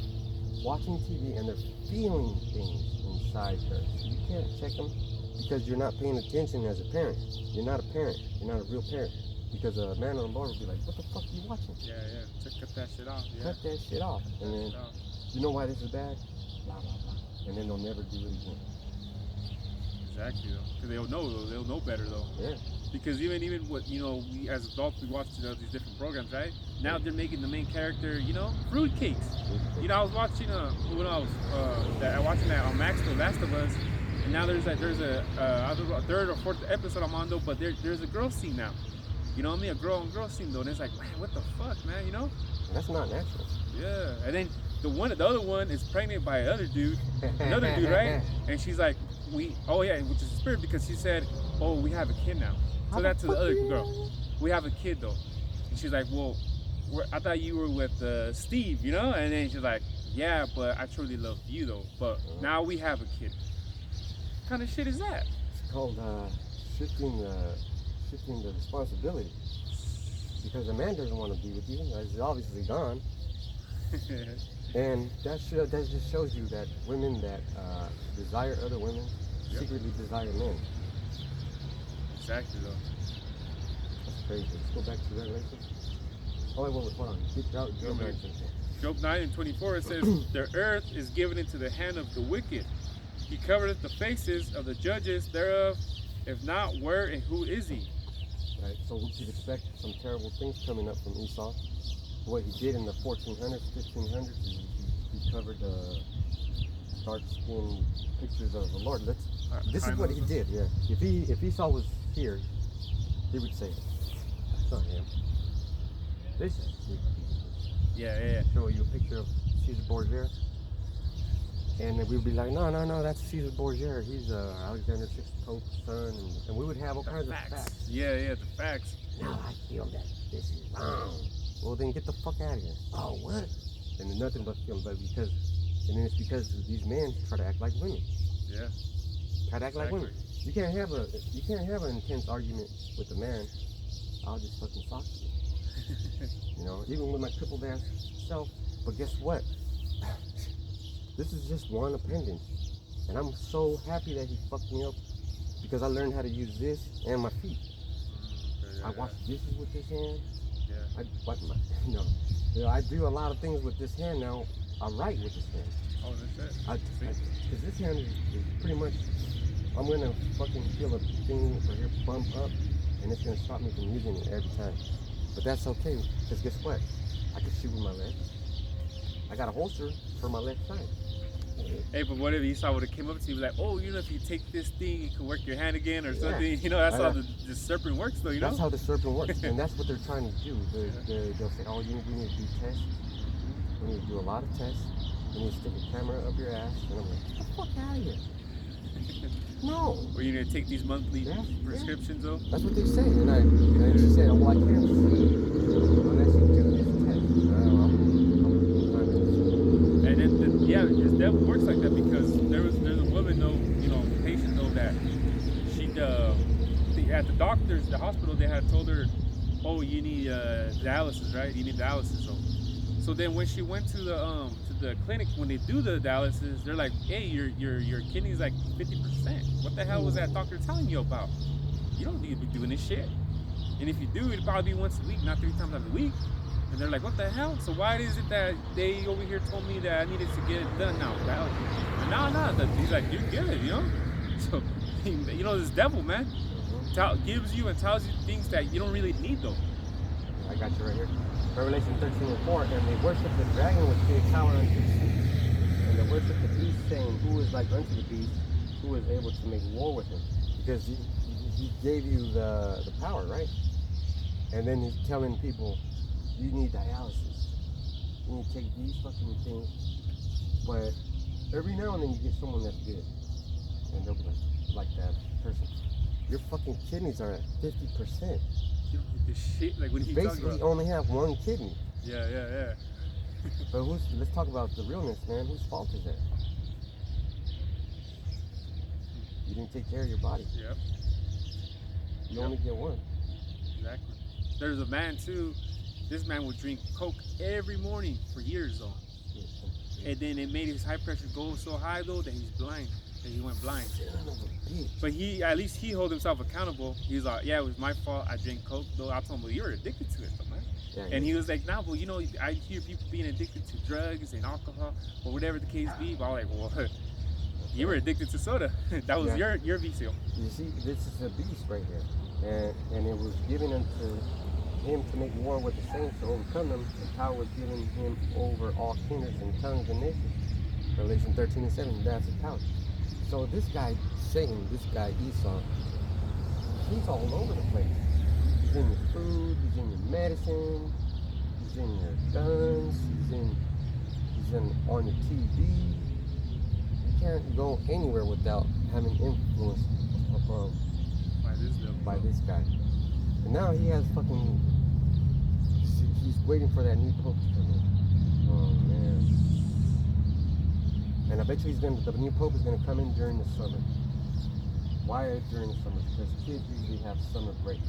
B: watching TV and they're feeling things inside her. You can't check them because you're not paying attention as a parent. You're not a parent. You're not a real parent. Because a man on the board would be like, what the fuck are you watching?
A: Yeah. Cut that shit off, yeah.
B: Cut that shit off. And then, you know why this is bad? Blah, blah, blah. And then they'll never do it again.
A: Exactly though. Because they'll know better though.
B: Yeah.
A: Because even what, you know, we as adults, we watch these different programs, right? Now they're making the main character, you know, fruitcakes. You know, I was watching when I was watching that on Max, The Last of Us, and now there's a third or fourth episode I'm on though, but there's a girl scene now. You know what I mean? A girl on girl scene though, and it's like, man, what the fuck, man? You know?
B: That's not natural.
A: Yeah. And then the other one is pregnant by another dude, right? And she's like, which is a spirit, because she said, oh, we have a kid now. So that's to the other girl. We have a kid though. And she's like, well, I thought you were with Steve, you know? And then she's like, yeah, but I truly love you though. But now we have a kid. kind of shit is that?
B: It's called shifting the responsibility. Because the man doesn't want to be with you. He's obviously gone. And that just shows you that women that desire other women secretly desire men.
A: Exactly, though.
B: That's crazy. Let's go back to Revelation. Oh, wait, hold on.
A: Job 9:24, it says, the earth is given into the hand of the wicked. He covereth the faces of the judges thereof. If not, where and who is he?
B: Right, so we could expect some terrible things coming up from Esau. What he did in the 1400s, 1500s, he covered dark-skinned pictures of the Lord. This is what he did. Yeah, if Esau was here, he would say, "That's not him. This is."
A: Yeah.
B: Show you a picture of Caesar Borgia, and then we'd be like, no, that's Caesar Borgia. He's Alexander VI Pope's son, and we would have all kinds of facts.
A: Yeah, the facts.
B: Now I feel that this is wrong. Well, then get the fuck out of here. Oh, what? And then nothing but film, but because it's because these men try to act like women.
A: Yeah.
B: Try to act like women. You can't have an intense argument with a man. I'll just fucking sock you. You know, even with my triple dash self. But guess what? This is just one appendage, and I'm so happy that he fucked me up because I learned how to use this and my feet. I wash dishes with this hand. I do a lot of things with this hand now. I write with this hand.
A: Oh, that's it.
B: Because this hand is pretty much, I'm gonna fucking feel a thing right here bump up, and it's gonna stop me from using it every time. But that's okay, because guess what? I can shoot with my left. I got a holster for my left side.
A: Hey, but what if Esau would have came up to you like, oh, if you take this thing, you can work your hand again or something. That's how the serpent works, though.
B: That's how the serpent works, and that's what they're trying to do. They'll say, oh, we need to do tests. We need to do a lot of tests. We need to stick a camera up your ass. And I'm like, get the fuck out of here. No.
A: Or you need to take these monthly prescriptions, though.
B: That's what they say, and I just said, well, I can't see unless you do this test.
A: And then, this devil works like that because there's a woman though, patient though that she at the hospital they had told her, oh, you need dialysis, right? You need dialysis. So then when she went to the clinic, when they do the dialysis, they're like, hey, your kidney's like 50%. What the hell was that doctor telling you about? You don't need to be doing this shit. And if you do, it'd probably be once a week, not 3 times out of the week. And they're like, what the hell? So why is it that they over here told me that I needed to get it done now? No. He's like, you're good, So, this devil, man, gives you and tells you things that you don't really need, though.
B: I got you right here. Revelation 13:4, and they worship the dragon which gave power unto the beast. And they worship the beast, saying, who is like unto the beast, who is able to make war with him? Because he gave you the power, right? And then he's telling people, you need dialysis. You need to take these fucking things. But every now and then you get someone that's good. And they'll be like that person. Your fucking kidneys are at 50%.
A: You don't get this shit. Like, what are you talking about?
B: Basically, only have one kidney.
A: Yeah.
B: But let's talk about the realness, man. Whose fault is that? You didn't take care of your body.
A: Yep.
B: You only get one.
A: Exactly. There's a man, too. This man would drink Coke every morning for years, though. And then it made his high pressure go so high, though, that he's blind. That he went blind. But at least he held himself accountable. He's like, yeah, it was my fault. I drank Coke, though. I told him, well, you're addicted to it, though, man. Yeah, and he was like, nah, well, I hear people being addicted to drugs and alcohol or whatever the case be. But I'm like, well, you were addicted to soda. That was your vicio.
B: You see, this is a beast right here. And it was given unto him to make war with the saints to overcome them, and power was given him over all kindreds and tongues and nations. Revelation 13:7, that's his power. So this guy, Satan, this guy Esau, he's all over the place. He's in your food, he's in your medicine, he's in your guns, he's on your TV. You can't go anywhere without having influence by this guy. And now he has fucking, he's waiting for that new pope to come in. Oh man. And I bet you the new pope is gonna come in during the summer. Why during the summer? Because kids usually have summer break.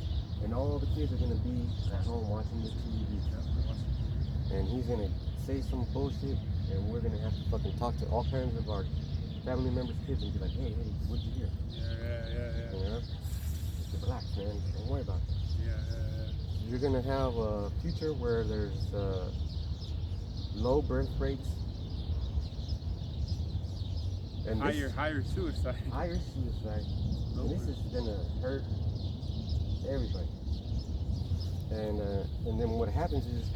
B: And all the kids are going to be at home watching the TV. And he's going to say some bullshit, and we're going to have to fucking talk to all kinds of our family members' kids and be like, hey, what'd you hear?
A: Yeah.
B: You know? Just relax, man. Don't worry about that.
A: Yeah.
B: You're going to have a future where there's low birth rates. And
A: Higher suicide.
B: Higher suicide. And this is going to hurt everybody. And then what happens is,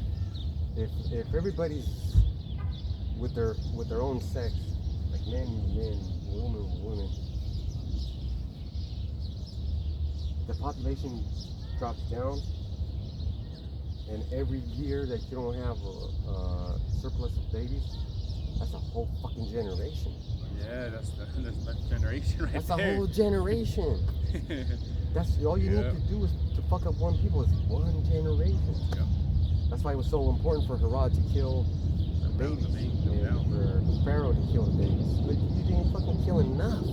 B: if everybody's with their own sex, like men, women, the population drops down, and every year that you don't have a surplus of babies, that's a whole fucking generation.
A: Yeah, that's the next generation right
B: that's
A: there.
B: That's a whole generation. That's all you need to do is to fuck up one people is one generation.
A: Yep.
B: That's why it was so important for Herod to kill the babies and for Pharaoh to kill the babies. But you didn't fucking kill enough.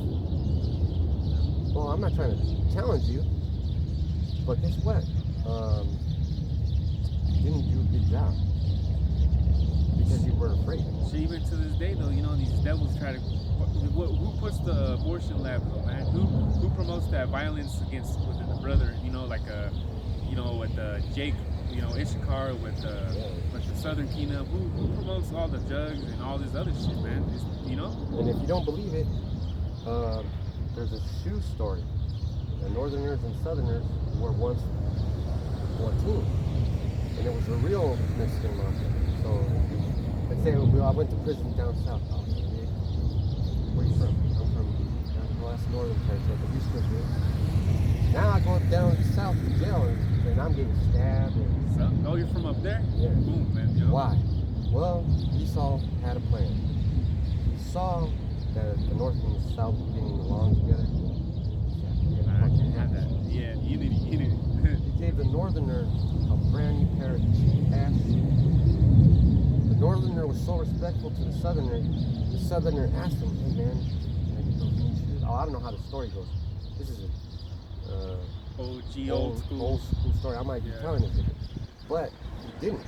B: Well, I'm not trying to challenge you, but guess what? You didn't do a good job because you were afraid.
A: So even to this day, though, you know, these devils try to. Who puts the abortion lab, though, man? Who promotes that violence against within the brother? You know, like you know, with Jake, you know, Issachar, with the Southern Kingdom. Who promotes all the drugs and all this other shit, man? It's, you know.
B: And if you don't believe it, there's a shoe story. The Northerners and Southerners were once one team, and it was a real Mexican mafia. So let's say I went to prison down south. Where are you from? I'm from the last northern territory, but you still good. Now I go down south to jail and I'm getting stabbed.
A: Oh, you're from up there?
B: Yeah.
A: Boom, man. Yo.
B: Why? Well, Esau had a plan. He saw that the north and the south were getting along together.
A: Yeah, unity.
B: He gave the northerner a brand new pair of cheap ass shoes. The northerner was so respectful to the southerner. The southerner asked him, "Hey man, can I get those new shoes?" Oh, I don't know how the story goes. This is a
A: old school
B: story. I might be telling it different, but he didn't.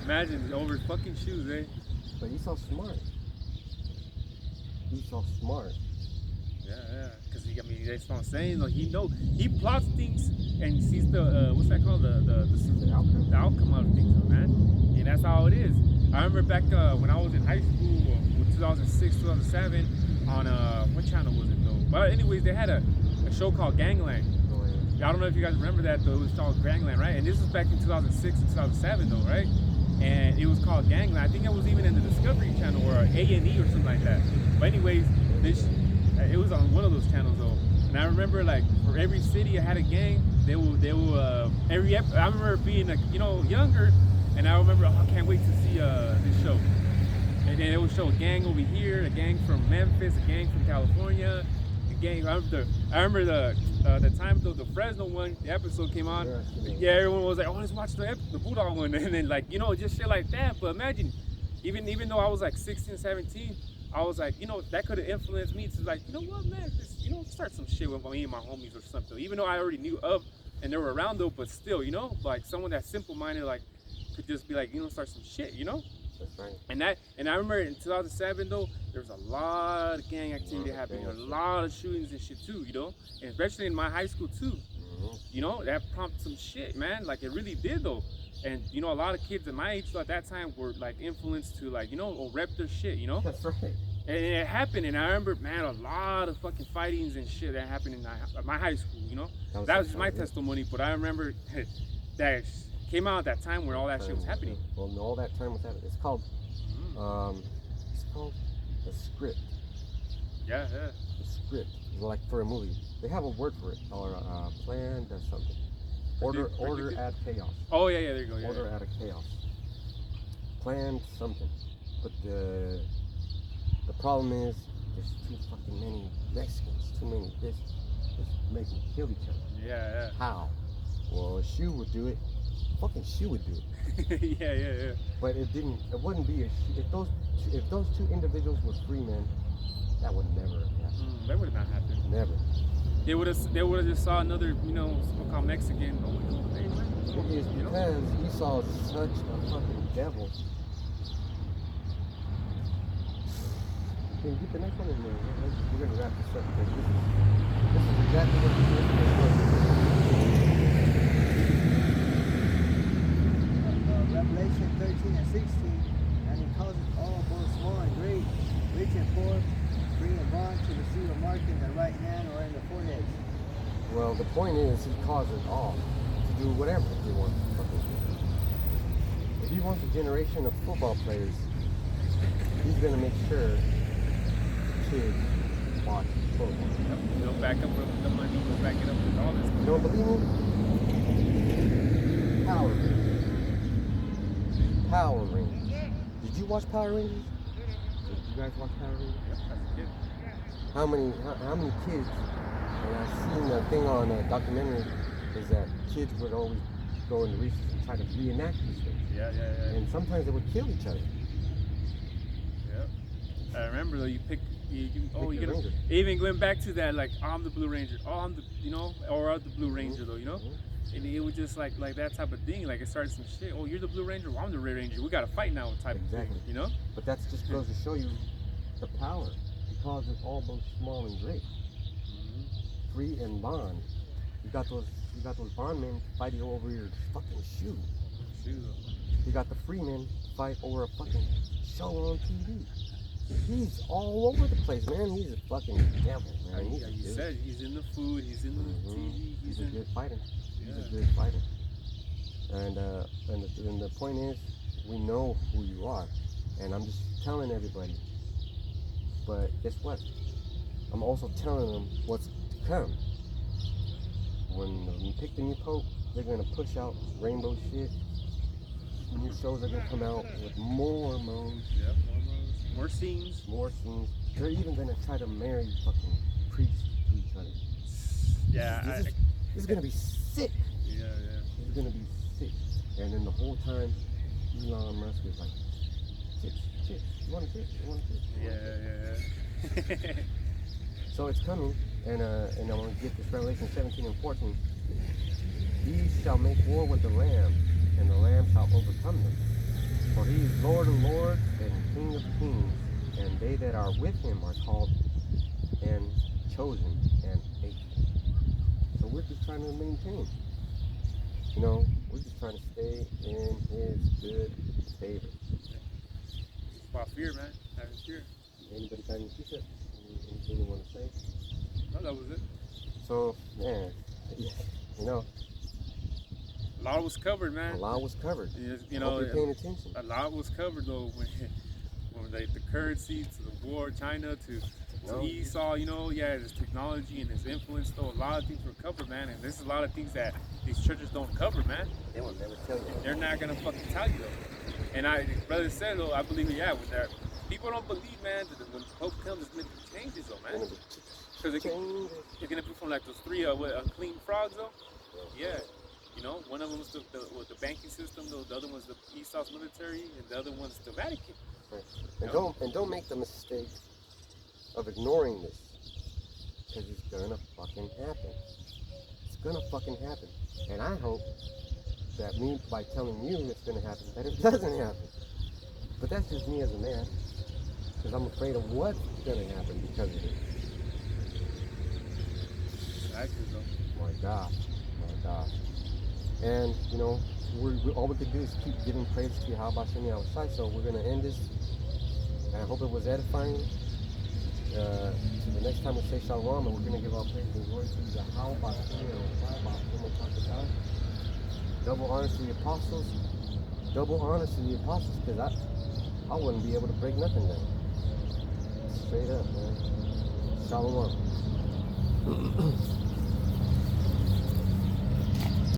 A: Imagine over fucking shoes, eh?
B: But Esau's smart.
A: Yeah. Because I mean, that's what I'm saying. Like, he plots things and sees the what's that called? The outcome of things, man. And that's how it is. I remember back when I was in high school, 2006, 2007, on what channel was it though? But anyways, they had a show called Gangland. I don't know if you guys remember that though. It was called Gangland, right? And this was back in 2006 and 2007 though, right? And it was called Gangland. I think it was even in the Discovery Channel or A&E or something like that. But anyways, it was on one of those channels though. And I remember like for every city I had a gang. They will I remember being younger, and I remember I can't wait to see this show. And then it would show a gang over here, a gang from Memphis, a gang from California, a gang. I remember the time though the Fresno one, the episode came on. Yeah, everyone was like, "Oh, let's watch the Bulldog one," and then like just shit like that. But imagine, even though I was like 16, 17, I was like, that could have influenced me to like, you know what, man, just start some shit with me and my homies or something. Even though I already knew of and they were around though, but still, like someone that's simple-minded, like could just be like, start some shit,
B: That's right.
A: And I remember in 2007 though, there was a lot of gang activity happening, a lot of shootings and shit too, and especially in my high school too.
B: Mm-hmm.
A: That prompted some shit, man. Like it really did though. And a lot of kids at my age at that time were like influenced to like, rep their shit,
B: That's right.
A: And it happened, and I remember, man, a lot of fucking fightings and shit that happened in my high school, That was just my testimony, but I remember that came out at that time where all that shit was happening.
B: Well, all that time was happening. It's called the script.
A: Yeah.
B: The script, like for a movie. They have a word for it, or plan does something. Order add chaos.
A: Oh yeah, there you go. Yeah,
B: order out of chaos. Plan something, but the problem is there's too fucking many Mexicans, too many this make them kill each other.
A: Yeah.
B: How? Well, a shoe would do it. Fucking shoe would do
A: it. yeah.
B: But it didn't. It wouldn't be a shoe. If those two individuals were free men, That would never have happened.
A: That would have not happened.
B: Never.
A: They would have just saw another, so-called Mexican. Oh, hey, man.
B: It's because Esau is such a fucking devil. Can you get the next one in there? We're gonna wrap this up because this is exactly what this is.
C: Revelation 13 and 16, and he causes all, both small and great, rich and poor, free and bond, to receive a mark in the right hand or in the forehead.
B: Well, the point is, he causes all to do whatever he wants to fucking do. If he wants a generation of football players, he's gonna make sure kids watch football.
A: They'll back up with the money. They'll back it up with all this.
B: You don't believe me? Power Rangers. Power Rangers. Did you watch Power Rangers? Did you guys watch Power Rangers?
A: Yep, that's a kid.
B: How many kids, and I've seen a thing on a documentary, is that kids would always go into recess and try to reenact these things.
A: Yeah.
B: And sometimes they would kill each other.
A: Yep. I remember though, you pick. You
B: the Ranger.
A: even going back to that, like, I'm the Blue Ranger. Oh, I'm the, or I'm the Blue Ranger though, And it was just like that type of thing. Like, it started some shit. Oh, you're the Blue Ranger. Well, I'm the Red Ranger. We got to fight now type
B: Exactly.
A: of thing,
B: But that just goes to show you the power. He calls it all both small and great. Free and bond. You got those bondmen fighting over your fucking shoe. You got the free men fight over a fucking show on TV. He's all over the place, man. He's a fucking devil, man.
A: Yeah, you said he's in the food, he's in the TV,
B: He's a good fighter.
A: Yeah.
B: He's a good fighter. And the point is, we know who you are, and I'm just telling everybody. But guess what? I'm also telling them what's to come. When we pick the new pope, they're gonna push out rainbow shit. New shows are gonna come out with more modes.
A: Yep, more scenes.
B: More scenes. They're even gonna try to marry fucking priests to each other.
A: Yeah.
B: This is gonna be sick.
A: Yeah.
B: This is gonna be sick. And then the whole time, Elon Musk is like, chicks. You want a chick? You want a chick?
A: Yeah.
B: So it's coming, and I'm gonna get this Revelation 17 and 14. These shall make war with the Lamb, and the Lamb shall overcome them. For he is Lord of lords and King of kings, and they that are with him are called and chosen and faithful. So we're just trying to maintain. We're just trying to stay in his good favor.
A: About fear, man. Having fear.
B: Anybody got any t-shirt? Anything you want to say?
A: No, that was it.
B: So, man,
A: A lot was covered, man.
B: a lot was covered.
A: Hope
B: you're paying attention.
A: A lot was covered though, when the currency to the war, China to Esau, his technology and his influence, though a lot of things were covered, man. And there's a lot of things that these churches don't cover, man.
B: They will never tell you.
A: They're not gonna fucking tell you though. And brother said though, I believe when people don't believe, man, that when the Pope comes, it's meant to changes though, man. Because it's gonna be from like those three unclean frogs though. Yeah. One of them was the banking system, though the other one's the Esau's military, and the other one's the Vatican.
B: Right. And don't make the mistake of ignoring this, because it's gonna fucking happen. It's gonna fucking happen. And I hope that by telling you it's gonna happen, that it doesn't happen. But that's just me as a man, because I'm afraid of what's gonna happen because of it.
A: Exactly, though.
B: My gosh. And all we could do is keep giving praise to Yahweh Shem Yahushai. So we're gonna end this. And I hope it was edifying. So the next time we say Shalom, and we're gonna give our praise and glory to Yahweh Shem Yahushai. Double honors to the apostles. Double honors to the apostles, because I wouldn't be able to break nothing down. Straight up, man. Shalom.